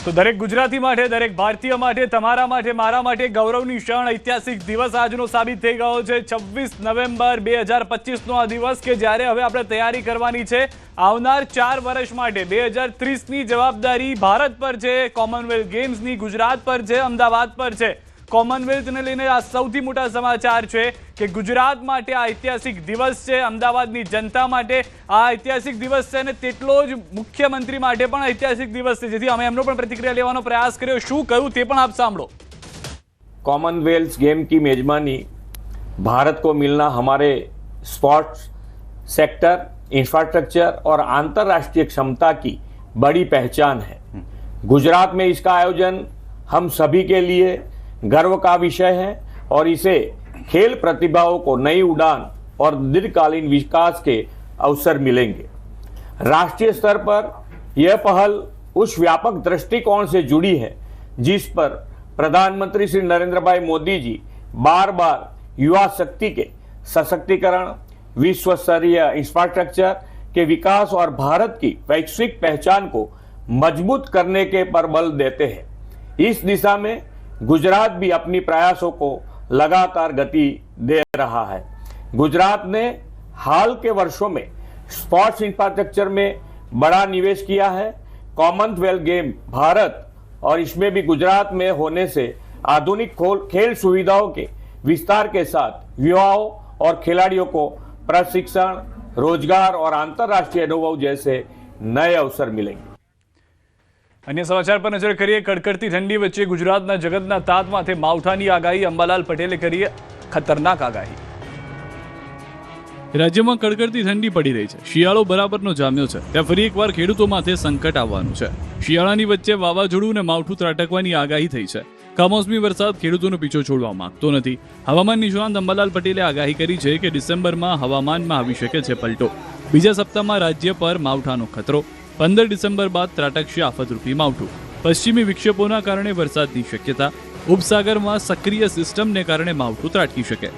તો દરેક ગુજરાતી માટે, દરેક ભારતીય માટે, તમારા માટે, મારા માટે ગૌરવની ક્ષણ, ઐતિહાસિક દિવસ આજનો સાબિત થઈ ગયો છે। 26 નવેમ્બર 2025નો આ દિવસ કે જ્યારે હવે આપણે તૈયારી કરવાની છે આવનાર 4 વર્ષ માટે। 2030ની જવાબદારી ભારત પર છે, કોમનવેલ્થ ગેમ્સની ગુજરાત પર છે, અમદાવાદ પર છે। કોમનવેલ્થને લઈને આ સૌથી મોટા સમાચાર છે કે ગુજરાત માટે આ ઐતિહાસિક દિવસ છે, અમદાવાદની જનતા માટે આ ઐતિહાસિક દિવસ છે અને તેટલો જ મુખ્યમંત્રી માટે પણ ઐતિહાસિક દિવસ છે, જેથી અમે એમનો પણ પ્રતિક્રિયા લેવાનો પ્રયાસ કર્યો। શું કહ્યું તે પણ આપ સાંભળો। कॉमनवेल्थ गेम की मेजबानी भारत को मिलना हमारे स्पोर्ट्स सेक्टर, इंफ्रास्ट्रक्चर और अंतर्राष्ट्रीय क्षमता की बड़ी पहचान है। गुजरात में इसका आयोजन हम सभी के लिए गर्व का विषय है और इसे खेल प्रतिभाओं को नई उड़ान और दीर्घकालीन विकास के अवसर मिलेंगे। राष्ट्रीय स्तर पर यह पहल उस व्यापक दृष्टिकोण से जुड़ी है जिस पर प्रधानमंत्री श्री नरेंद्र भाई मोदी जी बार बार युवा शक्ति के सशक्तिकरण, विश्व स्तरीय इंफ्रास्ट्रक्चर के विकास और भारत की वैश्विक पहचान को मजबूत करने के पर बल देते हैं। इस दिशा में गुजरात भी अपनी प्रयासों को लगातार गति दे रहा है। गुजरात ने हाल के वर्षों में स्पोर्ट्स इंफ्रास्ट्रक्चर में बड़ा निवेश किया है। कॉमनवेल्थ गेम भारत और इसमें भी गुजरात में होने से आधुनिक खेल सुविधाओं के विस्तार के साथ युवाओं और खिलाड़ियों को प्रशिक्षण, रोजगार और अंतर्राष्ट्रीय अनुभव जैसे नए अवसर मिलेंगे। अन्य समाचार पर नजर करिए। कड़कड़ती ठंडी वच्चे गुजरातना जगतना तात माथे मावठानी आगाही। अंबालाल पटेले करी खतरनाक आगाही। રાજ્યમાં કડકડતી ઠંડી પડી રહી છે। શિયાળો બરાબરનો જામ્યો છે, ત્યાં ફરી એકવાર ખેડૂતો માથે સંકટ આવવાનું છે। શિયાળાની વચ્ચે વાવાઝોડું અને માવઠું ત્રાટકવાની આગાહી થઈ છે। કમોસમી વરસાદ ખેડૂતોનો પીછો છોડવા માંગતો નથી। હવામાન નિષ્ણાંત અંબાલાલ પટેલે આગાહી કરી છે કે ડિસેમ્બરમાં હવામાનમાં આવી શકે છે પલટો। બીજા સપ્તાહમાં રાજ્ય પર માવઠાનો ખતરો। 15 ડિસેમ્બર બાદ ત્રાટકશે આફતરૂપી માવઠું। પશ્ચિમી વિક્ષેપોના કારણે વરસાદની શક્યતા। ઉપસાગરમાં સક્રિય સિસ્ટમને કારણે માવઠું ત્રાટકી શકે।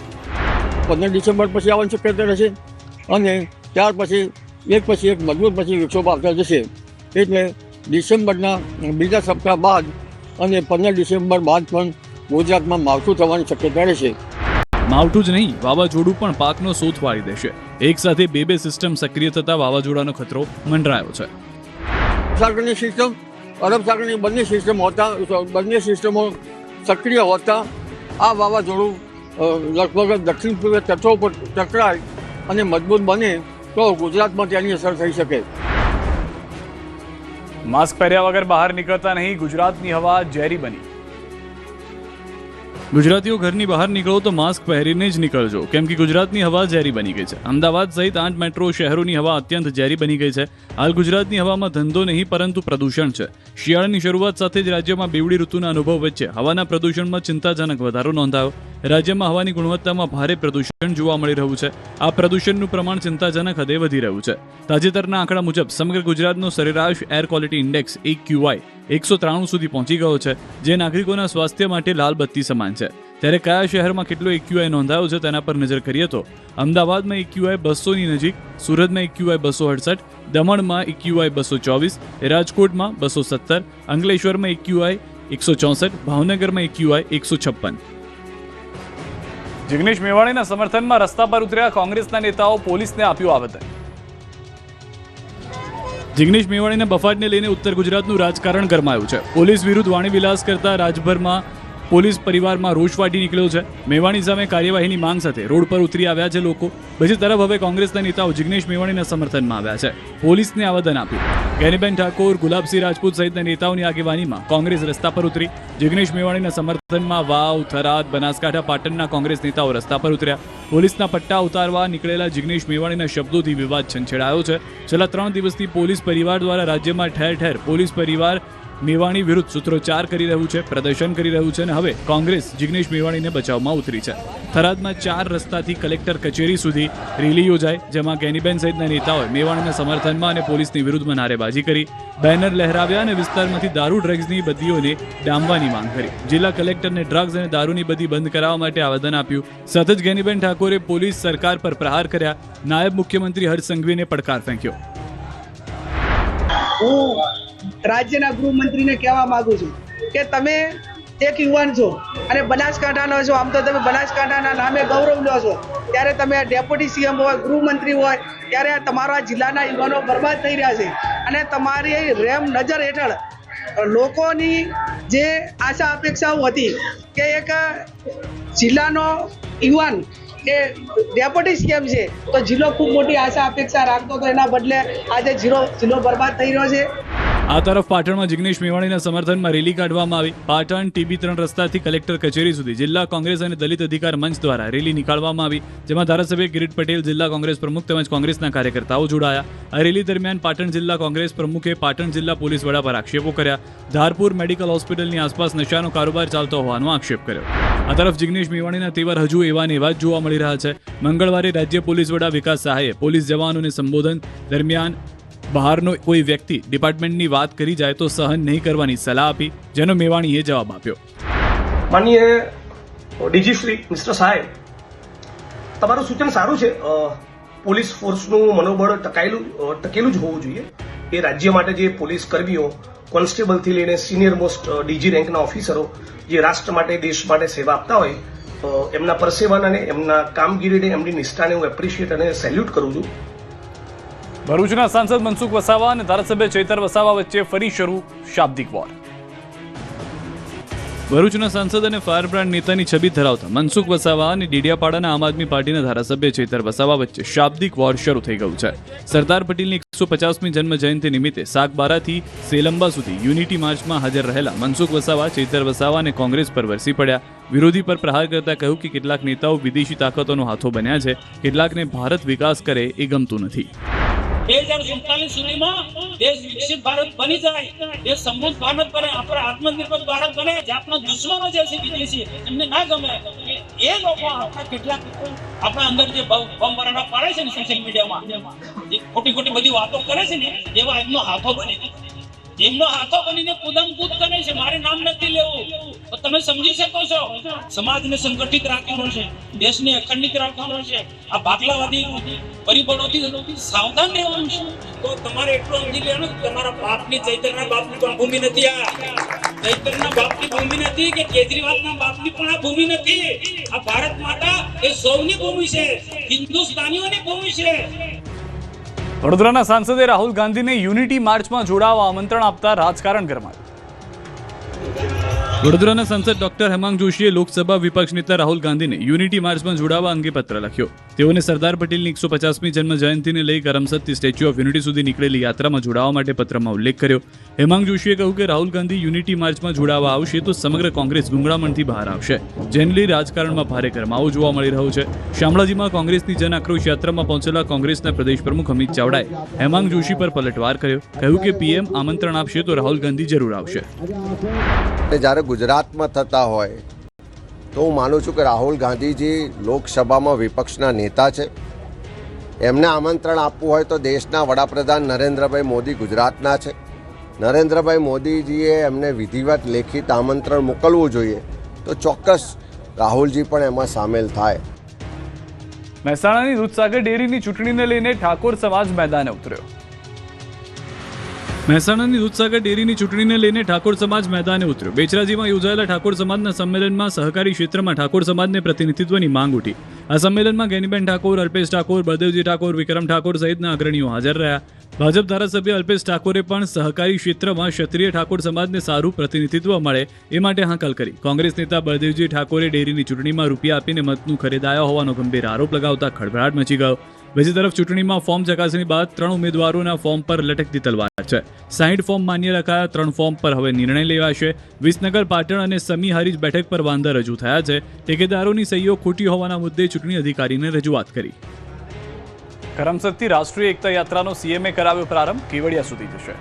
15 ડિસેમ્બર પછી આવવાની શક્યતા રહેશે અને ત્યાર પછી એક મજબૂત પછી વિક્ષેપ આવતા જશે। એટલે ડિસેમ્બરના બીજા સપ્તાહ બાદ અને 15 ડિસેમ્બર બાદ પણ ગુજરાતમાં માવઠું થવાની શક્યતા રહેશે। માવઠું જ નહીં, વાવાઝોડું પણ પાકનો સોથ વાળી દેશે। એક સાથે બે સિસ્ટમ સક્રિય થતા વાવાઝોડાનો ખતરો મંડરાયો છે। સાગરની સિસ્ટમ, અરબ સાગરની બંને સિસ્ટમો સક્રિય હોતા આ વાવાઝોડું લગભગ દક્ષિણ પૂર્વ તટો પર ટકરાય અને મજબૂત બને તો ગુજરાતમાં તેની અસર થઈ શકે। માસ્ક પહેર્યા વગર બહાર નીકળતા નહીં, ગુજરાતની હવા ઝેરી બની। ગુજરાતીઓ ઘરની બહાર નીકળો તો માસ્ક પહેરીને જ નીકળજો, કેમ કે ગુજરાતની હવા ઝેરી બની ગઈ છે। અમદાવાદ સહિત 8 મેટ્રો શહેરોની હવા અત્યંત ઝેરી બની ગઈ છે। હાલ ગુજરાતની હવામાં ધંધો નહીં પરંતુ પ્રદૂષણ છે। શિયાળાની શરૂઆત સાથે જ રાજ્યમાં બેવડી ઋતુના અનુભવ વચ્ચે હવાના પ્રદૂષણમાં ચિંતાજનક વધારો નોંધાયો। રાજ્યમાં હવાની ગુણવત્તામાં ભારે પ્રદૂષણ જોવા મળી રહ્યું છે। આ પ્રદૂષણનું પ્રમાણ ચિંતાજનક હદે વધી રહ્યું છે। તાજેતરના આંકડા મુજબ સમગ્ર ગુજરાતનો સરેરાશ એર ક્વોલિટી ઇન્ડેક્સ AQI 193 સુધી પહોંચી ગયો છે, જે નાગરિકોના સ્વાસ્થ્ય માટે લાલ બત્તી સમાન છે। ત્યારે કયા શહેરમાં કેટલો AQI નોંધાયો છે તેના પર નજર કરીએ તો અમદાવાદમાં AQI 200ની નજીક, સુરતમાં AQI 268, દમણમાં AQI 224, રાજકોટમાં 217, અંકલેશ્વરમાં AQI 164, ભાવનગરમાં AQI 156। જિગ્નેશ મેવાણીના સમર્થનમાં રસ્તા પર ઉતર્યા કોંગ્રેસના નેતાઓ, પોલીસને આપ્યું આવેદન। જિગ્નેશ મેવાણીના બફાટને લઈને ઉત્તર ગુજરાતનું રાજકારણ ગરમાયું છે। પોલીસ વિરુદ્ધ વાણીવિલાસ કરતા રાજભરમાં પોલીસ પરિવારમાં રોષ ફાટી નીકળ્યો છે। મેવાણી સામે કાર્યવાહીની માંગ સાથે રોડ પર ઉતરી આવ્યા છે લોકો। બીજી તરફ હવે કોંગ્રેસના નેતાઓ જિગ્નેશ મેવાણીના સમર્થનમાં આવ્યા છે, પોલીસને આવેદન આપ્યું। ગેનીબેન ઠાકોર, ગુલાબસિંહ રાજપૂત સહિતના નેતાઓની આગેવાનીમાં કોંગ્રેસ રસ્તા પર ઉતરી। જિગ્નેશ મેવાણીના સમર્થનમાં વાવ, થરાદ, બનાસકાંઠા, પાટણના કોંગ્રેસ નેતાઓ રસ્તા પર ઉતર્યા। પોલીસના પટ્ટા ઉતારવા નીકળેલા જિગ્નેશ મેવાણીના શબ્દોથી વિવાદ છંછેડાયો છે। છેલ્લા 3 દિવસથી પોલીસ પરિવાર દ્વારા રાજ્યમાં ઠેર ઠેર પોલીસ પરિવાર મેવાણી વિરુદ્ધ સૂત્રોચ્ચાર કરી રહ્યું છે, પ્રદર્શન કરી રહ્યું છે અને હવે કોંગ્રેસ જિગ્નેશ મેવાણીને બચાવમાં ઉતરી છે। થરાદમાં 4 રસ્તાથી કલેક્ટર કચેરી સુધી રેલી યોજાઈ, જેમાં ગેનીબેન સહિતના નેતાઓએ મેવાણીના સમર્થનમાં અને પોલીસની વિરુદ્ધમાં નારેબાજી કરી, બેનર લહેરાવ્યા અને વિસ્તારમાંથી દારૂ ડ્રગ્સની બદીઓને ડામવાની માંગ કરી। જિલ્લા કલેક્ટરને ડ્રગ્સ અને દારૂની બદી બંધ કરાવવા માટે આવેદન આપ્યું। સાથે જ ગેનીબેન ઠાકોરે પોલીસ સરકાર પર પ્રહાર કર્યા। નાયબ મુખ્યમંત્રી હર્ષ સંઘવીને પડકાર ફેંક્યો। રાજ્યના ગૃહમંત્રીને કહેવા માંગુ છું કે તમે એક યુવાન છો અને બનાસકાંઠાનો છો, આમ તો તમે બનાસકાંઠાના નામે ગૌરવ લો છો, ત્યારે તમે ડેપ્યુટી સીએમ હોય, ગૃહમંત્રી હોય, ત્યારે તમારા જિલ્લાના યુવાનો બરબાદ થઈ રહ્યા છે અને તમારી રેમ નજર હેઠળ લોકોની જે આશા અપેક્ષાઓ હતી કે એક જિલ્લાનો યુવાન કે ડેપ્યુટી સીએમ છે તો જિલ્લો ખૂબ મોટી આશા અપેક્ષા રાખતો હતો, એના બદલે આજે જિલ્લો બરબાદ થઈ રહ્યો છે. આ તરફ પાટણમાં જિગ્નેશ મેવાણીના સમર્થનમાં રેલી કાઢવામાં આવી. પાટણ TB3 રસ્તાથી કલેક્ટર કચેરી સુધી જિલ્લા કોંગ્રેસ અને દલિત અધિકાર મંચ દ્વારા રેલી નીકાળવામાં આવી, જેમાં ધારાસભ્ય કિરીટ પટેલ, જિલ્લા કોંગ્રેસ પ્રમુખ તેમજ કોંગ્રેસના કાર્યકર્તાઓ જોડાયા. આ રેલી દરમિયાન પાટણ જિલ્લા કોંગ્રેસ પ્રમુખે પાટણ જિલ્લા પોલીસ વડા પર આક્ષેપો કર્યા. ધારપુર મેડિકલ હોસ્પિટલની આસપાસ નશાનો કારોબાર ચાલતો હોવાનો આક્ષેપ કર્યો. આ તરફ જિગ્નેશ મેવાણીના તેવર હજુ એવા ને એવા જ જોવા મળી રહ્યા છે. મંગળવારે રાજ્ય પોલીસ વડા વિકાસ સહાયે પોલીસ જવાનોને સંબોધન દરમિયાન બહારનો કોઈ વ્યક્તિ ડિપાર્ટમેન્ટની વાત કરી જાય તો સહન નહીં કરવાની સલાહ આપી, જેનો મેવાણીએ જવાબ આપ્યો. માનનીય ડીજી શ્રી મિસ્ટર સાહેબ, તમારું સૂચન સારું છે. પોલીસ ફોર્સનું મનોબળ ટકેલું જ હોવું જોઈએ. એ રાજ્ય માટે જે પોલીસ કર્મીઓ, કોન્સ્ટેબલથી લઈને સિનિયર મોસ્ટ ડીજી રેન્કના ઓફિસરો જે રાષ્ટ્ર માટે, દેશ માટે સેવા આપતા હોય, એમના પરસેવાને અને એમના કામગીરીને, એમની નિષ્ઠાને હું એપ્રિશિએટ અને સેલ્યુટ કરું છું. ભરૂચના સાંસદ મનસુખ વસાવા અને ધારાસભ્ય ચૈતર વસાવા વચ્ચે ફરી શરૂ શાબ્દિક વોર. ભરૂચના સાંસદ અને ફાયર બ્રાન્ડ નેતાની છબી ધરાવતા મનસુખ વસાવા અને ડેડિયાપાડાના આમ આદમી પાર્ટીના ધારાસભ્ય ચૈતર વસાવા વચ્ચે શાબ્દિક વોર શરૂ થઈ ગયું છે. સરદાર પટેલની 150મી જન્મ જયંતિ નિમિત્તે સાગબારાથી સેલંબા સુધી યુનિટી માર્ચમાં હાજર રહેલા મનસુખ વસાવા ચૈતર વસાવા અને કોંગ્રેસ પર વરસી પડ્યા. વિરોધી પર પ્રહાર કરતા કહ્યું કે કેટલાક નેતાઓ વિદેશી તાકાતોનો હાથો બન્યા છે, કેટલાકને ભારત વિકાસ કરે એ ગમતું નથી. 2047 સુધીમાં દેશ વિકસિત ભારત બની જાય, દેશ સમૃદ્ધ ભારત બને, આપણે આત્મનિર્ભર ભારત બને. જે આપણા દુશ્મનો જે છે વિદેશી, એમને ના ગમે એ લોકો આપણા કેટલાક આપણા અંદર જે બોમ્બ બરાડા પાડે છે ને સોશિયલ મીડિયામાં, જે ખોટી ખોટી બધી વાતો કરે છે ને, એવા એમનો હાથો બની કુદમકૂદ કરે છે. મારે નામ નથી લેવું, તમે સમજી શકો છો. સમાજને સંગઠિત રાખવાનો છે, દેશને અખંડિત રાખવાનો છે. આ ભાગલાવાદી પરિબળોથી સાવધાન રહેવાનું છે. તો તમારે એટલું સમજી લેવાનું કે તમારા બાપની, ચૈતરના બાપની પણ ભૂમિ નથી. આ ચૈતરના બાપની ભૂમિ નથી કે કેજરીવાલના બાપની પણ આ ભૂમિ નથી. આ ભારત માતા એ સૌની ભૂમિ છે, હિન્દુસ્તાનીઓની ભૂમિ છે. વડોદરાના સાંસદે રાહુલ ગાંધીને યુનિટી માર્ચમાં જોડાવા આમંત્રણ આપતા રાજકારણ ગરમાયું. વડોદરાના સાંસદ ડોક્ટર હેમાંગ જોશીએ લોકસભા વિપક્ષ નેતા રાહુલ ગાંધીને યુનિટી માર્ચમાં જોડાવા અંગે પત્ર લખ્યો. તેઓને સરદાર પટેલની 150મી જન્મ જયંતિને લઈ કરમસદથી સ્ટેચ્યુ ઓફ યુનિટી સુધી નીકળેલી યાત્રામાં જોડાવા માટે પત્રમાં ઉલ્લેખ કર્યો. હેમાંગ જોશીએ કહ્યું કે રાહુલ ગાંધી યુનિટી માર્ચમાં જોડાવા આવશે તો સમગ્ર કોંગ્રેસ ગુંગળામણથી બહાર આવશે, જેને લઈ રાજકારણમાં ભારે ગરમાવો જોવા મળી રહ્યો છે. શામળાજીમાં કોંગ્રેસની જન આક્રોશ યાત્રામાં પહોંચેલા કોંગ્રેસના પ્રદેશ પ્રમુખ અમિત ચાવડાએ હેમાંગ જોશી પર પલટવાર કર્યો. કહ્યું કે પીએમ આમંત્રણ આપશે તો રાહુલ ગાંધી જરૂર આવશે. જ્યારે ગુજરાતમાં થતા હોય તો હું માનું છું કે રાહુલ ગાંધીજી લોકસભામાં વિપક્ષના નેતા છે. એમને આમંત્રણ આપવું હોય તો દેશના વડાપ્રધાન નરેન્દ્રભાઈ મોદી ગુજરાતના છે. નરેન્દ્રભાઈ મોદીજીએ એમને વિધિવત લેખિત આમંત્રણ મોકલવું જોઈએ, તો ચોક્કસ રાહુલજી પણ એમાં સામેલ થાય. મહેસાણાની દૂધસાગર ડેરીની ચૂંટણીને લઈને ઠાકોર સમાજ મેદાને ઉતર્યો. મહેસાણાની દૂધસાગર ડેરીની ચૂંટણીને લઈને ઠાકોર સમાજ મેદાને ઉતર્યો. બેચરાજીમાં યોજાયેલા ઠાકોર સમાજના સંમેલનમાં સહકારી ક્ષેત્રમાં ઠાકોર સમાજને પ્રતિનિધિત્વની માંગ ઉઠી. આ સંમેલનમાં ગેનીબેન ઠાકોર, અલ્પેશ ઠાકોર, બળદેવજી ઠાકોર, વિક્રમ ઠાકોર સહિતના અગ્રણીઓ હાજર રહ્યા. ભાજપ ધારાસભ્ય અલ્પેશ ઠાકોરે પણ સહકારી ક્ષેત્રમાં ક્ષત્રિય ઠાકોર સમાજને સારું પ્રતિનિધિત્વ મળે એ માટે હાંકલ કરી. કોંગ્રેસ નેતા બળદેવજી ઠાકોરે ડેરીની ચૂંટણીમાં રૂપિયા આપીને મતનું ખરીદાયો હોવાનો ગંભીર આરોપ લગાવતા ખળભળાટ મચી ગયો. બીજી તરફ ચૂંટણીમાં ફોર્મ ચકાસણી બાદ 3 ઉમેદવારોના ફોર્મ પર લટકતી તલવાર છે. 60 ફોર્મ માન્ય રખાયા. 3 ફોર્મ પર હવે નિર્ણય લેવાશે. વિસનગર, પાટણ અને સમી હારીજ બેઠક પર વાંધા રજૂ થયા છે. ઠેકેદારોની સહીઓ ખોટી હોવાના મુદ્દે ચૂંટણી અધિકારીને રજૂઆત કરી. કરમસદથી રાષ્ટ્રીય એકતા યાત્રાનો સીએમએ કરાવ્યો પ્રારંભ, કેવડિયા સુધી જશે.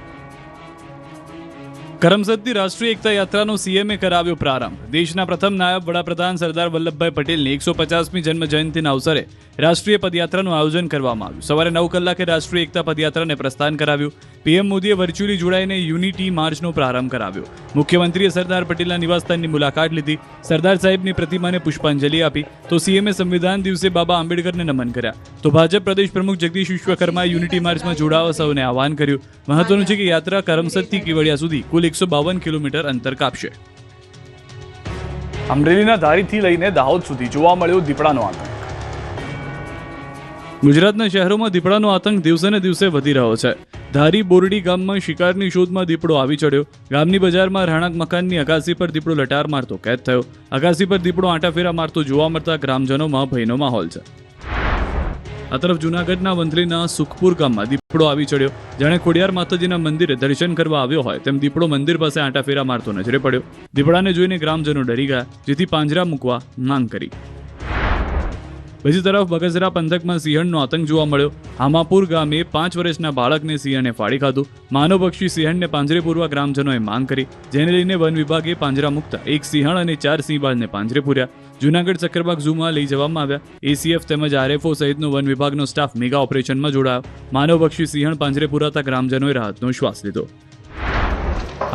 કરમસદથી રાષ્ટ્રીય એકતા યાત્રાનો સીએમએ કરાવ્યો પ્રારંભ. દેશના પ્રથમ નાયબ વડાપ્રધાન સરદાર વલ્લભભાઈ પટેલની 150મી જન્મ જયંતિના અવસરે રાષ્ટ્રીય પદયાત્રાનું આયોજન કરવામાં આવ્યું. સવારે 9 કલાકે રાષ્ટ્રીય એકતા પદયાત્રાને પ્રસ્થાન કરાવ્યું. પીએમ મોદીએ વર્ચ્યુઅલી જોડાઈને યુનિટી માર્ચનો પ્રારંભ કરાવ્યો. મુખ્યમંત્રીએ સરદાર પટેલના નિવાસસ્થાનની મુલાકાત લીધી, સરદાર સાહેબની પ્રતિમાને પુષ્પાંજલિ આપી, તો સીએમએ સંવિધાન દિવસે બાબા આંબેડકરને નમન કર્યા. તો ભાજપ પ્રદેશ પ્રમુખ જગદીશ વિશ્વકર્માએ યુનિટી માર્ચમાં જોડાવા સૌને આહવાન કર્યું. મહત્વનું છે કે યાત્રા કરમસદથી કેવડિયા સુધી કુલ 152 કિલોમીટર અંતર કાપશે. અમરેલીના ધારીથી લઈને દાહોદ સુધી જોવા મળ્યો દીપડાનો આતંક. ગુજરાતના શહેરોમાં દીપડાનો આતંક દિવસે ને દિવસે વધી રહ્યો છે. ધારી બોરડી ગામમાં શિકારની શોધમાં દીપડો આવી ચડ્યો. ગામની બજારમાં રહેણાંક મકાનની અગાસી પર દીપડો લટાર મારતો કેદ થયો. અગાસી પર દીપડો આંટાફેરા મારતો જોવા મળતા ગ્રામજનોમાં ભયનો માહોલ છે. આ તરફ જૂનાગઢના વંથલીના સુખપુર ગામમાં દીપડો આવી ચડ્યો. જાણે ખોડિયાર માતાજીના મંદિરે દર્શન કરવા આવ્યો હોય તેમ દીપડો મંદિર પાસે આંટાફેરા મારતો નજરે પડ્યો. દીપડાને જોઈને ગ્રામજનો ડરી ગયા, જેથી પાંજરા મૂકવા માંગ કરી. બીજી તરફ બગસરા પંથકમાં સિંહણનો આતંક જોવા મળ્યો. હામાપુર ગામે 5 વર્ષના બાળકને સિંહણે ફાડી ખાધું. માનવભક્ષી સિંહણને પાંજરે પૂરવા ગ્રામજનોએ માંગ કરી, જેને લઈને વન વિભાગે પાંજરા મૂકતા 1 સિંહણ અને 4 સિંહ બાળને પાંજરે પૂર્યા. જૂનાગઢ સક્કરબાગ ઝૂમાં લઈ જવામાં આવ્યા. એસીએફ તેમજ આરએફઓ સહિતનો વન વિભાગનો સ્ટાફ મેગા ઓપરેશનમાં જોડાયો. માનવભક્ષી સિંહણ પાંજરે પૂરાતા ગ્રામજનોએ રાહતનો શ્વાસ લીધો.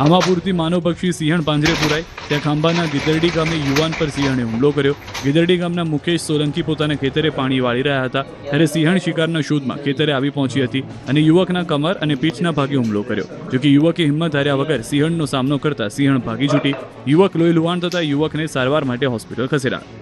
આમાપુરથી માનવભક્ષી સિંહણ પાંજરે પુરાય ત્યાં ખાંભાના ગીદરડી ગામે યુવાન પર સિંહણે હુમલો કર્યો. ગીદરડી ગામના મુકેશ સોલંકી પોતાના ખેતરે પાણી વાળી રહ્યા હતા ત્યારે સિંહણ શિકારના શોધમાં ખેતરે આવી પહોંચી હતી અને યુવકના કમર અને પીઠના ભાગે હુમલો કર્યો. જોકે યુવકે હિંમત હાર્યા વગર સિંહણનો સામનો કરતા સિંહણ ભાગી છૂટી. યુવક લોહી લુહાણ થતા યુવકને સારવાર માટે હોસ્પિટલ ખસેડાયો.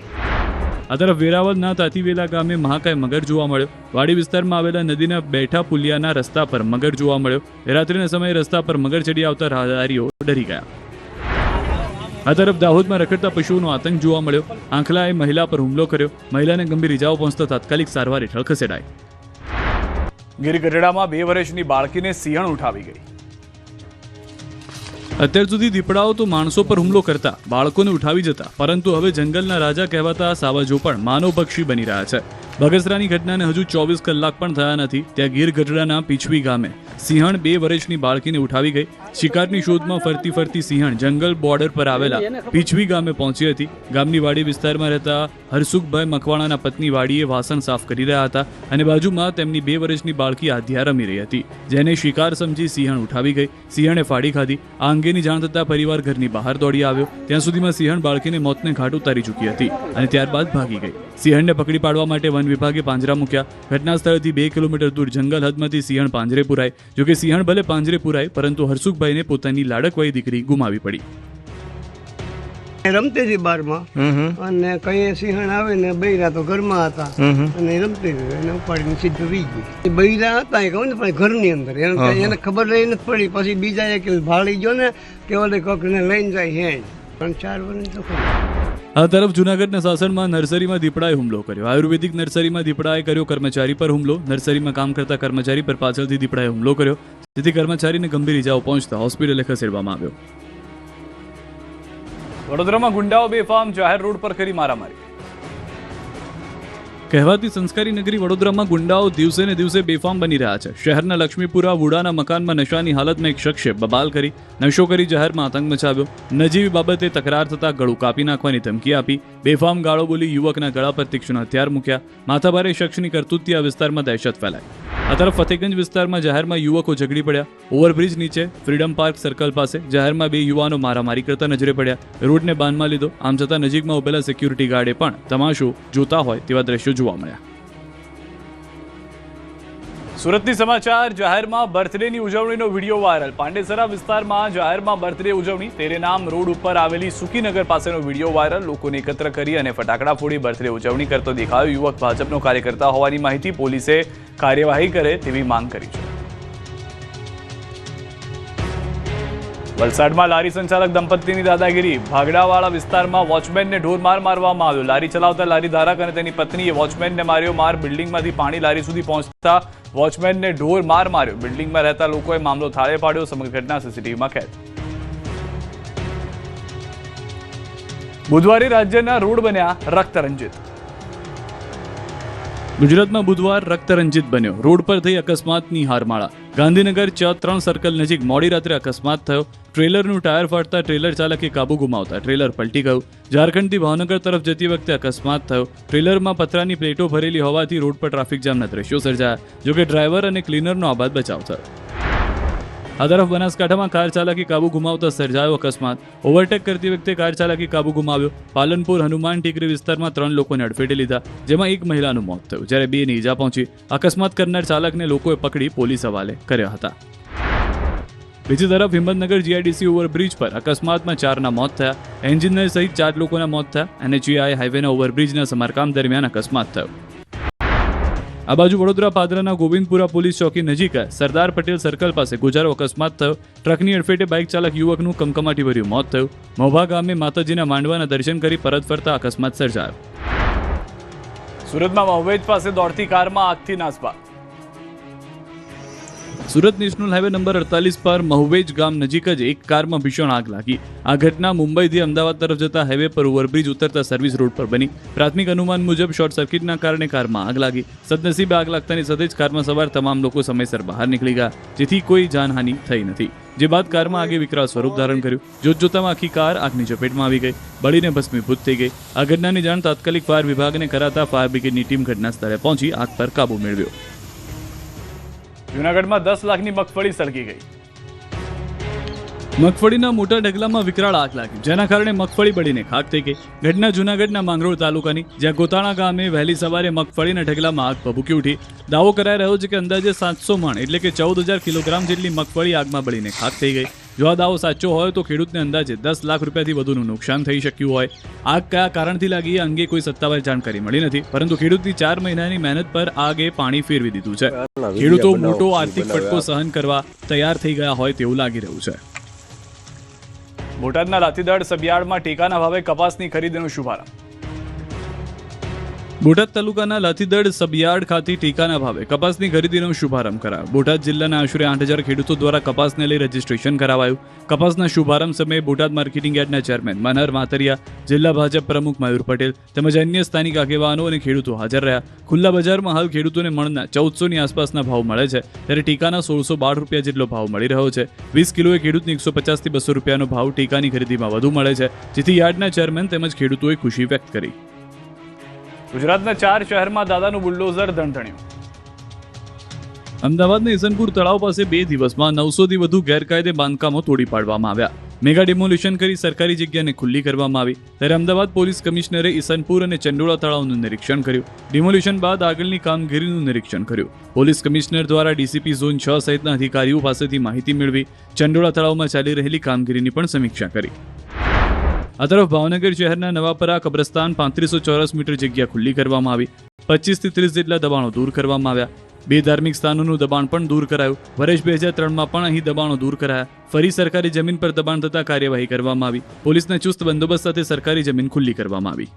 આ તરફ વેરાવળના તાતીવેલા ગામે મહાકાય મગર જોવા મળ્યો. વાડી વિસ્તારમાં આવેલા નદીના બેઠા પુલિયાના રસ્તા પર મગર જોવા મળ્યો. રાત્રિના સમયે રસ્તા પર મગર ચડી આવતા રાહદારીઓ ડરી ગયા. આ તરફ દાહોદમાં રખડતા પશુઓનો આતંક જોવા મળ્યો. આંખલાએ મહિલા પર હુમલો કર્યો. મહિલાને ગંભીર ઇજાઓ પહોંચતા તાત્કાલિક સારવાર હેઠળ ખસેડાઈ. ગીર ગઢડામાં 2 વર્ષની બાળકીને સિંહણ ઉઠાવી ગઈ. અત્યાર સુધી દીપડાઓ તો માણસો પર હુમલો કરતા, બાળકોને ઉઠાવી જતા, પરંતુ હવે જંગલના રાજા કહેવાતા સાવજો પણ માનવભક્ષી બની રહ્યા છે. બગસરાની ઘટનાને હજુ 24 કલાક પણ થયા નથી ત્યાં ગીર ગઢડાના પીછવી ગામે સિંહણ 2 વર્ષની બાળકીને ઉઠાવી ગઈ. શિકારની શોધમાં ફરતી સિંહણ જંગલ બોર્ડર પર આવેલા પીછવી ગામે પહોંચી હતી. ગામની વાડી વિસ્તારમાં રહેતા હરસુખભાઈ મકવાણાના પત્ની વાડીએ વાસણ સાફ કરી રહ્યા હતા અને બાજુમાં તેમની 2 વર્ષની બાળકી આધ્યા રમી રહી હતી, જેને શિકાર સમજી સિંહણ ઉઠાવી ગઈ. સિંહણે ફાડી ખાધી. આ અંગેની જાણ થતાં પરિવાર ઘરની બહાર દોડી આવ્યો. ત્યાં સુધીમાં સિંહણ બાળકીને મોતને ઘાટ ઉતારી ચૂકી હતી અને ત્યારબાદ ભાગી ગઈ. સિંહણને પકડી પાડવા માટે વન વિભાગે પાંજરા મૂક્યા. ઘટના સ્થળથી 2 કિલોમીટર દૂર જંગલ હદમાંથી સિંહણ પાંજરે પુરાય. જોકે સિંહણ ભલે પાંજરે પુરાય, પરંતુ હરસુખભાઈને પોતાની લાડકવાઈ દીકરી ગુમાવી પડી. રમતી હતી બારમાં અને કઈ સિંહણ આવે ને બૈરા તો ઘરમાં હતા અને રમતી હતી એને ઉપાડીને સીધું વી ગઈ. બૈરા હતા એ કહું ને પણ ઘરની અંદર એને ખબર રહી નથી પડી. પછી બીજા એક ભાળી ગયો ને કે ઓલે કોકને લઈને જાય હે 3-4 વર્ષ તો ખબર. આ તરફ જૂનાગઢના સાસણમાં નર્સરીમાં દીપડાએ હુમલો કર્યો. આયુર્વેદિક નર્સરીમાં દીપડાએ કર્યો કર્મચારી પર હુમલો. નર્સરીમાં કામ કરતા કર્મચારી પર પાછળથી દીપડાએ હુમલો કર્યો, જેથી કર્મચારીને ગંભીર ઇજાઓ પહોંચતા હોસ્પિટલે ખસેડવામાં આવ્યો. વડોદરામાં ગુંડાઓ બેફામ, જાહેર રોડ પર કરી મારામારી. કહેવાતી સંસ્કારી નગરી વડોદરામાં ગુંડાઓ દિવસે ને દિવસે બેફામ બની રહ્યા છે. શહેરના લક્ષ્મીપુરા વુડાના મકાનમાં નશાની હાલતમાં એક શખ્સે બબાલ કરી નશો કરી જાહેરમાં આતંક મચાવ્યો. નજીવી બાબતે તકરાર થતાં ગળું કાપી નાખવાની ધમકી આપી. બેફામ ગાળો બોલી યુવકના ગળા પર તીક્ષ્ણ હથિયાર મૂક્યા. માથાભારે શખ્સની કરતૂતથી આ વિસ્તારમાં દહેશત ફેલાઈ. આ તરફ ફતેગંજ વિસ્તારમાં જાહેરમાં યુવકો ઝઘડી પડ્યા. ઓવરબ્રિજ નીચે ફ્રીડમ પાર્ક સર્કલ પાસે જાહેરમાં 2 યુવાનો મારામારી કરતા નજરે પડ્યા. રોડને બાનમાં લીધો. આમ છતાં નજીકમાં ઉભેલા સિક્યુરિટી ગાર્ડે પણ તમાશો જોતા હોય તેવા દ્રશ્યો જોવા મળ્યા. સુરતની સમાચાર. જાહેરમાં બર્થડેની ઉજવણીનો વિડીયો વાયરલ. પાંડેસરા વિસ્તારમાં જાહેરમાં બર્થડે ઉજવણી. તેરે નામ રોડ ઉપર આવેલી સુકીનગર પાસેનો વિડીયો વાયરલ. લોકોને એકત્ર કરી અને ફટાકડા ફોડી બર્થડે ઉજવણી કરતો દેખાયો. યુવક ભાજપનો કાર્યકર્તા હોવાની માહિતી. પોલીસે કાર્યવાહી કરે તેવી માંગ કરી છે. વલસાડમાં લારી સંચાલક દંપતીની દાદાગીરી. ભાગડાવાળા વિસ્તારમાં વોચમેનને ઢોરમાર મારવામાં આવ્યો. લારી ચલાવતા લારી ધારક અને તેની પત્નીએ વોચમેનને માર્યો માર. બિલ્ડિંગમાંથી પાણી લારી સુધી પહોંચતા વોચમેનને ઢોર માર માર્યો. બિલ્ડિંગમાં રહેતા લોકોએ મામલો થાળે પાડ્યો. સમગ્ર ઘટના સીસીટીવીમાં કેદ. બુધવારે રાજ્યના રોડ બન્યા રક્તરંજિત. ગુજરાતમાં બુધવાર રક્તરંજિત બન્યો. રોડ પર થઈ અકસ્માતની હારમાળા. ગાંધીનગર ચ3 સર્કલ નજીક મોડી રાત્રે અકસ્માત થયો. ટ્રેલરનું ટાયર ફાટતા ટ્રેલર ચાલકે કાબુ ગુમાવતા ટ્રેલર પલટી ગયું. ઝારખંડથી ભાવનગર તરફ જતી વખતે અકસ્માત થયો. ટ્રેલરમાં પતરાની પ્લેટો ભરેલી હોવાથી રોડ પર ટ્રાફિક જામના દ્રશ્યો સર્જાયા. જોકે ડ્રાઈવર અને ક્લીનરનો આબાદ બચાવ થયો. આ તરફ બનાસકાંઠામાં કાર ચાલકી કાબુ ગુમાવતા સર્જાયો અકસ્માત. ઓવરટેક કરતી વખતે કાર ચાલકી કાબુ ગુમાવ્યો. પાલનપુર હનુમાન ટેકરી વિસ્તારમાં 3 લોકોને અડફેટે લીધા, જેમાં એક મહિલાનું મોત થયું, જ્યારે 2ને ઈજા પહોંચી. અકસ્માત કરનાર ચાલકને લોકોએ પકડી પોલીસ હવાલે કર્યા હતા. બીજી તરફ હિંમતનગર જીઆઈડીસી ઓવરબ્રિજ પર અકસ્માતમાં 4ના મોત થયા. એન્જિનિયર સહિત 4 લોકોના મોત થયા. એનએચએઆઈ હાઈવેના ઓવરબ્રિજના સમારકામ દરમિયાન અકસ્માત થયો. આ બાજુ વડોદરા પાદરાના ગોવિંદપુરા પોલીસ ચોકી નજીક સરદાર પટેલ સર્કલ પાસે ગુજારો અકસ્માત થયો. ટ્રકની અડફેટે બાઇક ચાલક યુવકનું કમકમાટીભર્યું મોત થયું. મોભા ગામે માતાજીના માંડવાના દર્શન કરી પરત ફરતા અકસ્માત સર્જાયો. સુરતમાં મહુવેજ પાસે દોડતી કારમાં આગથી નાસભાગ. સુરત નેશનલ હાઈવે નંબર 48 પર મહુવેજ ગામ નજીક જ એક કારમાં ભીષણ આગ લાગી. આ ઘટના મુંબઈથી અમદાવાદ તરફ જતા હાઈવે પર ઓવરબ્રિજ ઉતરતા સર્વિસ રોડ પર બની. પ્રાથમિક અનુમાન મુજબ શોર્ટ સર્કિટના કારણે કારમાં આગ લાગી. સદનસીબે આગ લાગતાની સાથે જ કારમાં સવાર તમામ લોકો સમયસર બહાર નીકળી ગયા, જેથી કોઈ જાનહાનિ થઈ નથી. જે બાદ કારમાં આગે વિકરાળ સ્વરૂપ ધારણ કર્યું. જોતજોતામાં આખી કાર આગની ચપેટમાં આવી ગઈ, બળીને ભસ્મીભૂત થઈ ગઈ. આ ઘટનાની જાણ તાત્કાલિક ફાયર વિભાગને કરાતા ફાયર બ્રિગેડની ટીમ ઘટના સ્થળે પહોંચી આગ પર કાબુ મેળવ્યો. જૂનાગઢમાં 10 લાખની મગફળી સળગી ગઈ. મગફળીના મોટા ઢગલામાં વિકરાળ આગ લાગી, જેના કારણે મગફળી બળીને ખાક થઈ ગઈ. ઘટના જૂનાગઢના માંગરોળ તાલુકાની, જ્યાં ગોતાણા ગામે વહેલી સવારે મગફળીના ઢગલામાં આગ ભભૂકી ઉઠી. દાવો કરાઈ રહ્યો છે કે અંદાજે 700 મણ એટલે કે 14,000 કિલોગ્રામ જેટલી મગફળી આગમાં બળીને ખાક થઈ ગઈ. જો આ દાવો સાચો હોય તો ખેડૂતને અંદાજે 10 લાખ રૂપિયાથી વધુનું નુકસાન થઈ શક્યું હોય. આગ કયા કારણથી લાગી એ અંગે કોઈ સત્તાવાર જાણકારી મળી નથી, પરંતુ ખેડૂતની 4 મહિનાની મહેનત પર આગે પાણી ફેરવી દીધું છે. ખેડૂતો મોટો આર્થિક ફટકો સહન કરવા તૈયાર થઈ ગયા હોય તેવું લાગી રહ્યું છે. બોટાદના લાઠીદળ સબયાર્ડમાં ટેકાના ભાવે કપાસની ખરીદીનો શુભારંભ. બોટાદ તાલુકાના લાઠીદળ સબયાર્ડ ખાતે ટેકાના ભાવે કપાસની ખરીદીનો શુભારંભ કરાયો. બોટાદ જિલ્લાના આશરે 8,000 ખેડૂતો દ્વારા કપાસને લઈ રજીસ્ટ્રેશન કરાવાયું. કપાસના શુભારંભ સમયે બોટાદ માર્કેટિંગ યાર્ડના ચેરમેન મનહર માતરિયા, જિલ્લા ભાજપ પ્રમુખ મયુર પટેલ તેમજ અન્ય સ્થાનિક આગેવાનો અને ખેડૂતો હાજર રહ્યા. ખુલ્લા બજારમાં હાલ ખેડૂતોને મણના 1400ની આસપાસના ભાવ મળે છે, ત્યારે ટેકાના 1612 રૂપિયા જેટલો ભાવ મળી રહ્યો છે. 20 કિલોએ ખેડૂતને 150 થી 200 રૂપિયાનો ભાવ ટેકાની ખરીદીમાં વધુ મળે છે, જેથી યાર્ડના ચેરમેન તેમજ ખેડૂતોએ ખુશી વ્યક્ત કરી. ગુજરાતના 4 શહેરમાં દાદાનું બુલડોઝર ધણધણ્યું. અમદાવાદના ઈસનપુર તળાવ પાસે 2 દિવસમાં 900થી વધુ ગેરકાયદે બાંધકામો તોડી પાડવામાં આવ્યા. મેગા ડિમોલિશન કરી સરકારી જગ્યાને ખુલ્લી કરવામાં આવી. ત્યારે અમદાવાદ પોલીસ કમિશનરે ઈસનપુર અને ચંડોળા તળાવનું નિરીક્ષણ કર્યું. ડિમોલિશન બાદ આગળની કામગીરીનું નિરીક્ષણ કર્યું. પોલીસ કમિશનર દ્વારા ડીસીપી ઝોન 6 સહિતના અધિકારીઓ પાસેથી માહિતી મેળવી ચંડોળા તળાવમાં ચાલી રહેલી કામગીરીની પણ સમીક્ષા કરી. આ તરફ ભાવનગર શહેરના નવાપરા કબ્રસ્તાન 3500 ચોરસ મીટર જગ્યા ખુલ્લી કરવામાં આવી. 25 થી 30 જેટલા દબાણો દૂર કરવામાં આવ્યા. 2 ધાર્મિક સ્થાનોનું દબાણ પણ દૂર કરાયું. વર્ષ 2003માં પણ અહીં દબાણો દૂર કરાયા. ફરી સરકારી જમીન પર દબાણ થતા કાર્યવાહી કરવામાં આવી. પોલીસના ચુસ્ત બંદોબસ્ત સાથે સરકારી જમીન ખુલ્લી કરવામાં આવી.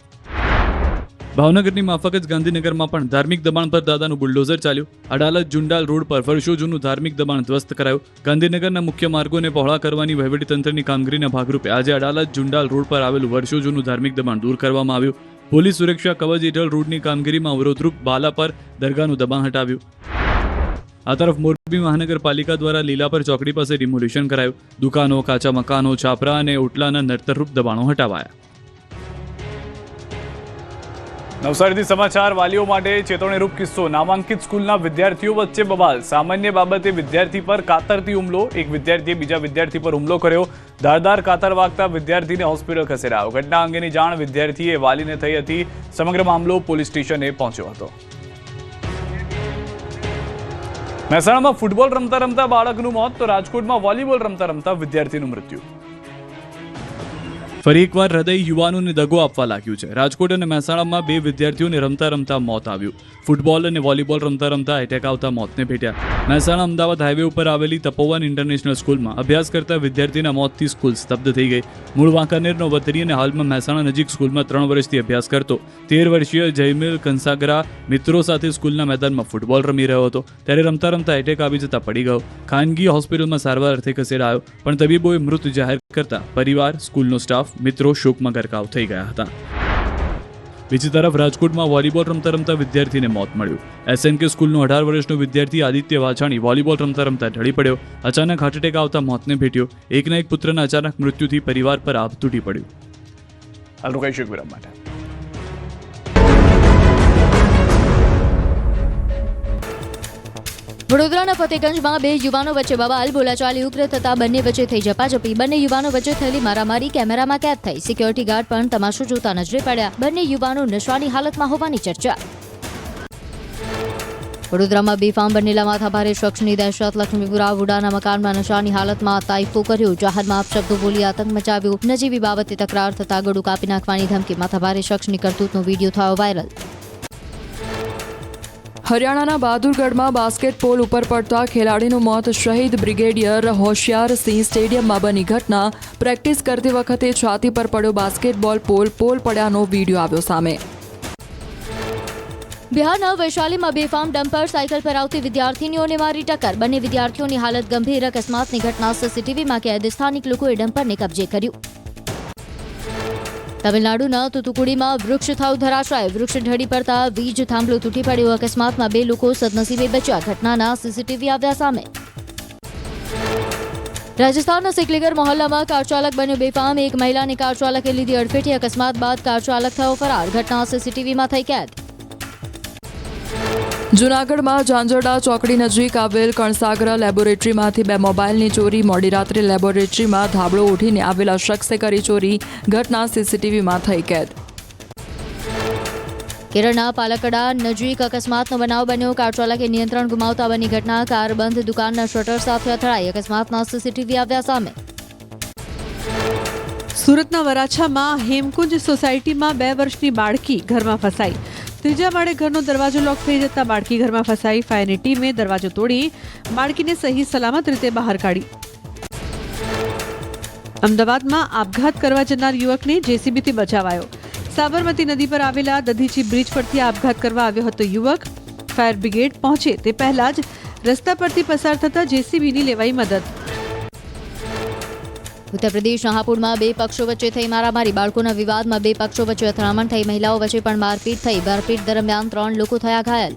ભાવનગરની માફક જ ગાંધીનગરમાં પણ ધાર્મિક દબાણ પર દાદાનું બુલડોઝર ચાલ્યું. અડાલજ જુંડાલ રોડ પર વર્ષો જૂનું ધાર્મિક દબાણ ધ્વસ્ત કરાયું. ગાંધીનગરના મુખ્ય માર્ગોને પહોળા કરવાની વહીવટીતંત્રની કામગીરીના ભાગરૂપે આજે અડાલજ જુંડાલ રોડ પર આવેલું વર્ષો જૂનું ધાર્મિક દબાણ દૂર કરવામાં આવ્યું. પોલીસ સુરક્ષા કવચ હેઠળ રોડની કામગીરીમાં અવરોધરૂપ બાલા પર દરગાહનું દબાણ હટાવ્યું. આ તરફ મોરબી મહાનગરપાલિકા દ્વારા લીલાપર ચોકડી પાસે ડિમોલિશન કરાયું. દુકાનો, કાચા મકાનો, છાપરા અને ઓટલાના નડતરરૂપ દબાણો હટાવાયા. નવસારીથી સમાચાર. વાલીઓ માટે ચેતવણીરૂપ કિસ્સો. નામાંકિત સ્કૂલના વિદ્યાર્થીઓ વચ્ચે બબાલ. સામાન્ય બાબતે વિદ્યાર્થી પર કાતરથી હુમલો. એક વિદ્યાર્થીએ બીજા વિદ્યાર્થી પર હુમલો કર્યો. ધારદાર કાતર વાગતા વિદ્યાર્થીને હોસ્પિટલ ખસેડાયો. ઘટના અંગેની જાણ વિદ્યાર્થીએ વાલીને થઈ હતી. સમગ્ર મામલો પોલીસ સ્ટેશને પહોંચ્યો હતો. મહેસાણામાં ફૂટબોલ રમતા રમતા બાળકનું મોત તો રાજકોટમાં વોલીબોલ રમતા રમતા વિદ્યાર્થીનું મૃત્યુ. ફરી એકવાર હૃદય યુવાનોને દગો આપવા લાગ્યું છે. રાજકોટ અને મહેસાણામાં 2 વિદ્યાર્થીઓને રમતા રમતા મોત આવ્યું. ફૂટબોલ અને વોલીબોલ રમતા રમતા એટેક આવતા મોતને ભેટ્યા. મહેસાણા અમદાવાદ હાઈવે ઉપર આવેલી તપોવન ઇન્ટરનેશનલ સ્કૂલમાં અભ્યાસ કરતા વિદ્યાર્થીના મોતથી સ્કૂલ સ્તબ્ધ થઈ ગઈ. મૂળ વાંકાનેરનો વતની અને હાલમાં મહેસાણા નજીક સ્કૂલમાં 3 વર્ષથી અભ્યાસ કરતો 13 વર્ષીય જયમિલ કંસાગરા મિત્રો સાથે સ્કૂલના મેદાનમાં ફૂટબોલ રમી રહ્યો હતો. ત્યારે રમતા રમતા એટેક આવી જતા પડી ગયો. ખાનગી હોસ્પિટલમાં સારવાર અર્થે ખસેડાયો, પણ તબીબોએ મૃત જાહેર કરતા પરિવાર, સ્કૂલનો સ્ટાફ, મિત્રો શોકમાં ગરકાવ થઈ ગયા હતા. બીજી તરફ રાજકોટમાં વોલીબોલ રમતા રમતા વિદ્યાર્થીને મોત મળ્યું. એસએનકે સ્કૂલનો 18 વર્ષનો વિદ્યાર્થી આદિત્ય વાછાણી વોલીબોલ રમતા રમતા ઢળી પડ્યો. અચાનક હાર્ટ એટેક આવતા મોતને ભેટ્યો. એકના એક પુત્રના અચાનક મૃત્યુથી પરિવાર પર આભ તૂટી પડ્યું. હાલ રોકાઈશું વિરામ માટે. વડોદરાના ફતેગંજમાં બે યુવાનો વચ્ચે બવાલ, બોલાચાલી ઉગ્ર થતા બંને વચ્ચે થઈ ઝપાઝપી. બંને યુવાનો વચ્ચે થયેલી મારામારી કેમેરામાં કેદ થઈ. સિક્યોરિટી ગાર્ડ પણ તમાશો જોતા નજરે પડ્યા. બંને યુવાનો નશાની હાલતમાં હોવાની ચર્ચા. વડોદરામાં બેફામ બનેલા માથાભારે શખ્સની દહેશત. લક્ષ્મીપુરા વુડાના મકાનમાં નશાની હાલતમાં તાઇફો કર્યો. જાહેરમાં અપશબ્દો બોલી આતંક મચાવ્યો. નજીવી બાબતે તકરાર થતા ગળું કાપી નાખવાની ધમકી. માથાભારે શખ્સની કરતૂતનો વિડીયો થયો વાયરલ. હરિયાણાના બહાદુરગઢમાં બાસ્કેટબોલ ઉપર પડતા ખેલાડીનું મોત. શહીદ બ્રિગેડિયર હોશિયારસિંહ સ્ટેડિયમમાં બની ઘટના. પ્રેક્ટિસ કરતી વખતે છાતી પર પડ્યો બાસ્કેટબોલ પોલ પડ્યાનો વિડીયો આવ્યો સામે. બિહારના વૈશાલીમાં બેફામ ડમ્પર સાયકલ પર આવતી વિદ્યાર્થીનીઓને મારી ટક્કર. બંને વિદ્યાર્થીઓની હાલત ગંભીર. અકસ્માતની ઘટના સીસીટીવીમાં કેદ. સ્થાનિક લોકોએ ડમ્પરને કબજે કર્યું. તમિલનાડુના તૂતુકુડીમાં વૃક્ષ થયું ધરાશાય. વૃક્ષ ઢળી પડતા વીજ થાંભલો તૂટી પડ્યો. અકસ્માતમાં બે લોકો સદનસીબે બચ્યા. ઘટનાના સીસીટીવી આવ્યા સામે. રાજસ્થાનના સિકલીગર મોહલ્લામાં કાર ચાલક બન્યો બેફામ. એક મહિલાની કાર ચાલકે લીધી અડફેટે. અકસ્માત બાદ કાર ચાલક થયો ફરાર. ઘટના સીસીટીવીમાં થઈ કેદ. જૂનાગઢમાં ઝાંઝરડા ચોકડી નજીક આવેલ કણસાગર લેબોરેટરીમાંથી બે મોબાઈલની ચોરી. મોડી રાત્રે લેબોરેટરીમાં ધાબળો ઉઠીને આવેલા શખ્સે કરી ચોરી. ઘટના સીસીટીવીમાં થઈ કેદ. કેરળના પાલકડા નજીક અકસ્માતનો બનાવ બન્યો. કાર ચાલકે નિયંત્રણ ગુમાવતા બની ઘટના. કાર બંધ દુકાનના શટર સાથે અથડાઈ. અકસ્માતના સીસીટીવી આવ્યા સામે. સુરતના વરાછામાં હેમકુંજ સોસાયટીમાં 2 વર્ષની બાળકી ઘરમાં ફસાઈ. ત્રીજા માળે ઘરનો દરવાજો લોક થઈ જતા બાળકી ઘરમાં ફસાઈ. ફાયરની ટીમે દરવાજો તોડી બાળકીને સહી સલામત રીતે બહાર કાઢી. અમદાવાદમાં આપઘાત કરવા જનાર યુવકને જેસીબીથી બચાવાયો. સાબરમતી નદી પર આવેલા દધીચી બ્રિજ પરથી આપઘાત કરવા આવ્યો હતો યુવક. ફાયર બ્રિગેડ પહોંચે તે પહેલા જ રસ્તા પરથી પસાર થતા જેસીબીની લેવાઈ મદદ. ઉત્તર પ્રદેશના હાપુડમાં બે પક્ષો વચ્ચે થઈ મારામારી. બાળકોના વિવાદમાં બે પક્ષો વચ્ચે અથડામણ થઈ. મહિલાઓ વચ્ચે પણ મારપીટ થઈ. મારપીટ દરમિયાન 3 લોકો થયા ઘાયલ.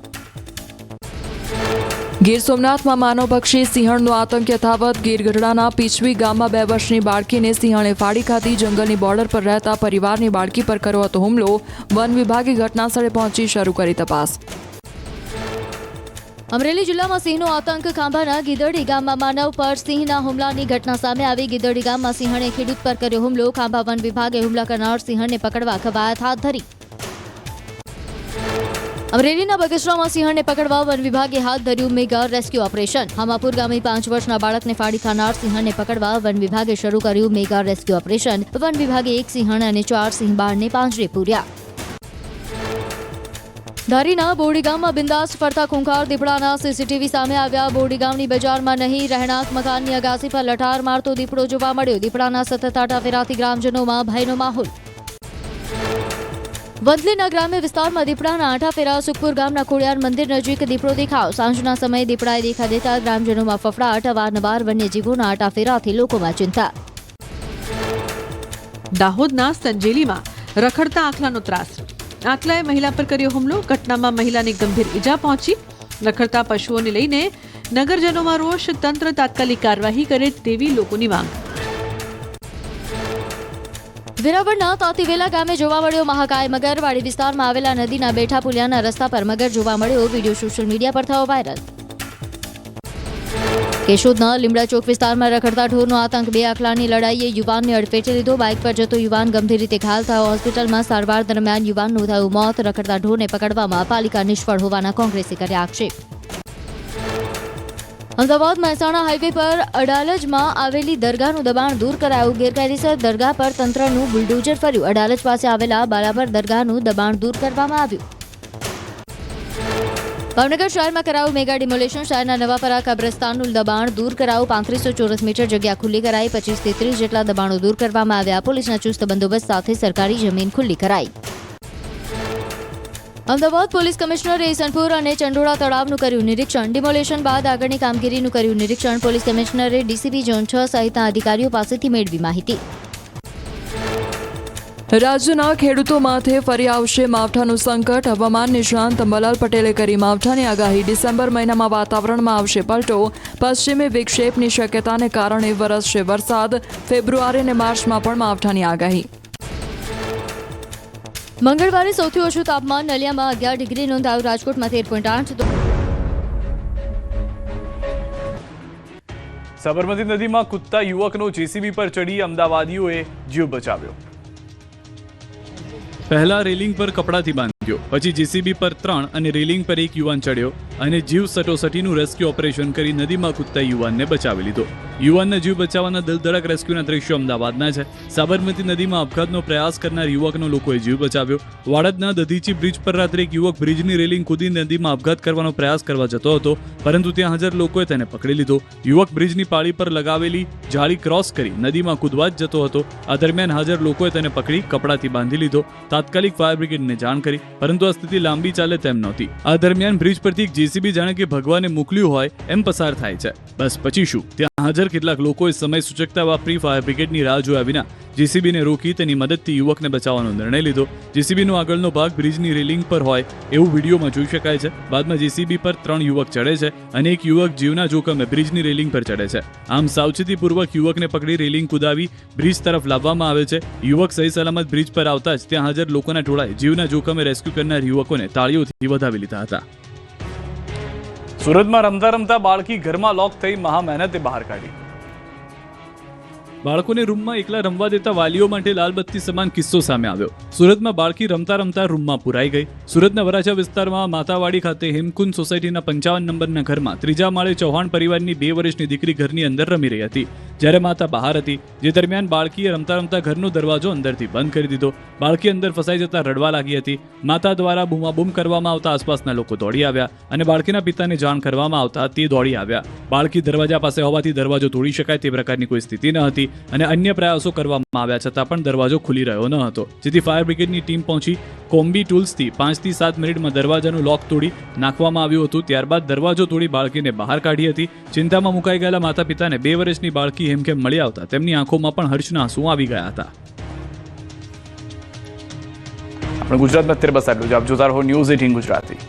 ગીર સોમનાથમાં માનવભક્ષી સિંહણનો આતંક યથાવત. ગીર ગઢડાના પીછવી ગામમાં 2 વર્ષની બાળકીને સિંહણે ફાડી ખાધી. જંગલની બોર્ડર પર રહેતા પરિવારની બાળકી પર કર્યો હતો હુમલો. વન વિભાગે ઘટનાસ્થળે પહોંચી શરૂ કરી તપાસ. અમરેલી જિલ્લામાં સિંહનો આતંક. ખાંભાના ગીદડી ગામમાં માનવ પર સિંહના હુમલાની ઘટના સામે આવી. ગીદડી ગામમાં સિંહણે ખેડૂત પર કર્યો હુમલો. ખાંભા વન વિભાગે હુમલા કરનાર સિંહણને પકડવા કવાયત હાથ ધરી. અમરેલીના બગસરામાં સિંહણને પકડવા વન વિભાગે હાથ ધર્યું મેગા રેસ્ક્યુ ઓપરેશન. હામાપુર ગામે 5 વર્ષના બાળકને ફાડી ખાનાર સિંહણને પકડવા વન વિભાગે શરૂ કર્યું મેગા રેસ્ક્યુ ઓપરેશન. વન વિભાગે 1 સિંહણ અને 4 સિંહ બાળને પાંજરે પૂર્યા. ધારીના બોડી ગામમાં બિંદાસ ફરતા ખૂંખાર દીપડાના સીસીટીવી સામે આવ્યા. બોડી ગામની બજારમાં નહીં રહેણાંક મકાનની અગાસી પર લઠાર મારતો દીપડો જોવા મળ્યો. દીપડાના સતત આટાફેરાથી ગ્રામજનોમાં ભયનો માહોલ. વંથલીના ગ્રામ્ય વિસ્તારમાં દીપડાના આટાફેરા. સુખપુર ગામના ખોડિયાર મંદિર નજીક દીપડો દેખાવ. સાંજના સમયે દીપડાએ દેખા દેતા ગ્રામજનોમાં ફફડાટ. અવારનવાર વન્યજીવોના આટાફેરાથી લોકોમાં ચિંતા. દાહોદના સંજેલીમાં રખડતા આખલાનો ત્રાસ. આખલાએ મહિલા પર કર્યો હુમલો. ઘટનામાં મહિલાને ગંભીર ઈજા પહોંચી. રખડતા પશુઓને લઈને નગરજનોમાં રોષ. તંત્ર તાત્કાલિક કાર્યવાહી કરે તેવી લોકોની માંગ. વેરાવળના તાતીવેલા ગામે જોવા મળ્યો મહાકાય મગર. વાડી વિસ્તારમાં આવેલા નદીના બેઠા પુલિયાના રસ્તા પર મગર જોવા મળ્યો. વિડીયો સોશિયલ મીડિયા પર થયો વાયરલ. કેશોદના લીમડા ચોક વિસ્તારમાં રખડતા ઢોરનો આતંક. 2 આખલાની લડાઈએ યુવાનને અડફેટે લીધો. બાઇક પર જતો યુવાન ગંભીર રીતે ઘાયલ થયો. હોસ્પિટલમાં સારવાર દરમિયાન યુવાનનું થયું મોત. રખડતા ઢોરને પકડવામાં પાલિકા નિષ્ફળ હોવાના કોંગ્રેસે કર્યા આક્ષેપ. અમદાવાદ મહેસાણા હાઈવે પર અડાલજમાં આવેલી દરગાહનું દબાણ દૂર કરાયું. ગેરકાયદેસર દરગાહ પર તંત્રનું બુલડોઝર ફર્યું. અડાલજ પાસે આવેલા બાલાભર દરગાહનું દબાણ દૂર કરવામાં આવ્યું. ભાવનગર શહેરમાં કરાયું મેગા ડિમોલેશન. શહેરના નવાપરા કબ્રસ્તાનનું દબાણ દૂર કરાયું. 3500 ચોરસ મીટર જગ્યા ખુલ્લી કરાઈ. 25 થી 30 જેટલા દબાણો દૂર કરવામાં આવ્યા. પોલીસના ચુસ્ત બંદોબસ્ત સાથે સરકારી જમીન ખુલ્લી કરાઈ. અમદાવાદ પોલીસ કમિશનરે ઈસનપુર અને ચંડોળા તળાવનું કર્યું નિરીક્ષણ. ડિમોલેશન બાદ આગળની કામગીરીનું કર્યું નિરીક્ષણ. પોલીસ કમિશનરે ડીસીપી ઝોન 6 સહિતના અધિકારીઓ પાસેથી મેળવી માહિતી. રાજ્યના ખેડૂતો માથે ફરી આવશે માવઠાનું સંકટ. હવામાન નિષ્ણાંત અંબાલાલ પટેલે કરી માવઠાની આગાહી. ડિસેમ્બર મહિનામાં વાતાવરણમાં આવશે પલટો. પશ્ચિમી વિક્ષેપની શક્યતાને કારણે વરસશે વરસાદ. ફેબ્રુઆરી અને માર્ચમાં પણ માવઠાની આગાહી. મંગળવારે સૌથી ઓછું તાપમાન નલિયામાં 11 ડિગ્રી નોંધાયું. રાજકોટમાં 13.8. સાબરમતી નદીમાં કૂદતા યુવકનો જેસીબી પર ચડી અમદાવાદીઓએ જીવ બચાવ્યો. પહેલા રેલિંગ પર કપડાથી બાંધ્યો, પછી જેસીબી પર 3 અને રેલિંગ પર 1 યુવાન ચડ્યો અને જીવ સટોસટીનું રેસ્ક્યુ ઓપરેશન કરી નદીમાં કૂદતા યુવાનને બચાવી લીધો. યુવાનના જીવ બચાવવાના દિલધડક રેસ્ક્યુના દ્રશ્યો અમદાવાદના છે. સાબરમતી નદીમાં અપઘાતનો પ્રયાસ કરનાર યુવકનો લોકોએ જીવ બચાવ્યો. વાડદના દધીચી બ્રિજ પર રાત્રે એક યુવક બ્રિજની રેલિંગ કૂદી નદીમાં અપઘાત કરવાનો પ્રયાસ કરવા જતો હતો, પરંતુ ત્યાં હાજર લોકોએ તેને પકડી લીધો. યુવક બ્રિજની પાળી પર લગાવેલી જાળી ક્રોસ કરી નદીમાં કૂદવા જ જતો હતો. આ દરમિયાન હાજર લોકોએ તેને પકડી કપડાથી બાંધી લીધો. તાત્કાલિક ફાયર બ્રિગેડને જાણ કરી, પરંતુ આ સ્થિતિ લાંબી ચાલે તેમ નહોતી. આ દરમિયાન બ્રિજ પરથી એક જેસીબી જાણે કે ભગવાને મોકલ્યું હોય એમ પસાર થાય છે. બસ પછી શું? ત્યાં હાજર કેટલાક લોકોએ સમય સૂચકતા વાપરી ફાયર બ્રિગેડની રાહ જોયા વિના જેસીબીને રોકી તેની મદદથી યુવકને બચાવવાનો નિર્ણય લીધો. જેસીબીનો આગળનો ભાગ બ્રિજની રેલિંગ પર હોય એવું વિડીયોમાં જોઈ શકાય છે. બાદમાં જેસીબી પર 3 યુવક ચડે છે અને એક યુવક જીવના જોખમે બ્રિજની રેલિંગ પર ચડે છે. આમ સાવચેતીપૂર્વક યુવકને પકડી રેલિંગ કુદાવી બ્રિજ તરફ લાવવામાં આવે છે. યુવક સહી સલામત બ્રિજ પર આવતા જ ત્યાં હાજર લોકોના ટોળાએ જીવના જોખમે રેસ્ક્યુ કરનાર યુવકોને તાળીઓથી વધાવી લીધા હતા. સુરતમાં રમતા રમતા બાળકી ઘરમાં લોક થઈ મહા મહેનતે બહાર કાઢી. બાળકોને રૂમમાં એકલા રમવા દેતા વાલીઓ માટે લાલબત્તી સમાન કિસ્સો સામે આવ્યો. સુરતમાં બાળકી રમતા રમતા રૂમમાં પુરાઈ ગઈ. સુરતના વરાછા વિસ્તારમાં માતાવાડી ખાતે હેમકુંજ સોસાયટીના 55 નંબરના ઘરમાં 3જા માળે ચૌહાણ પરિવારની 2 વર્ષની દીકરી ઘરની અંદર રમી રહી હતી, જ્યારે માતા બહાર હતી. જે દરમિયાન બાળકીએ રમતા રમતા ઘરનો દરવાજો અંદરથી બંધ કરી દીધો. બાળકી અંદર ફસાઈ જતા રડવા લાગી હતી. માતા દ્વારા બૂમાબૂમ કરવામાં આવતા આસપાસના લોકો દોડી આવ્યા અને બાળકીના પિતાને જાણ કરવામાં આવતા તે દોડી આવ્યા. બાળકી દરવાજા પાસે હોવાથી દરવાજો તોડી શકાય તે પ્રકારની કોઈ સ્થિતિ ન હતી અને અન્ય પ્રયાસો કરવામાં આવ્યા છતાં પણ દરવાજો ખુલી રહ્યો ન હતો, જેથી ફાયર બ્રિગેડની ટીમ પહોંચી કોમ્બી ટૂલ્સથી 5 થી 7 મિનિટમાં દરવાજાનું લોક તોડી નાખવામાં આવ્યું હતું. ત્યારબાદ દરવાજો તોડી બાળકીને બહાર કાઢી હતી. ચિંતામાં મુકાઈ ગયેલા માતા પિતાને 2 વર્ષની બાળકી હેમખેમ મળી આવતા તેમની આંખોમાં પણ હર્ષના આંસુ આવી ગયા હતા. આપણે ગુજરાતમાં અત્યારે બસ આટલું જ. આપ જોતા રહો ન્યૂઝ 18 ગુજરાતી.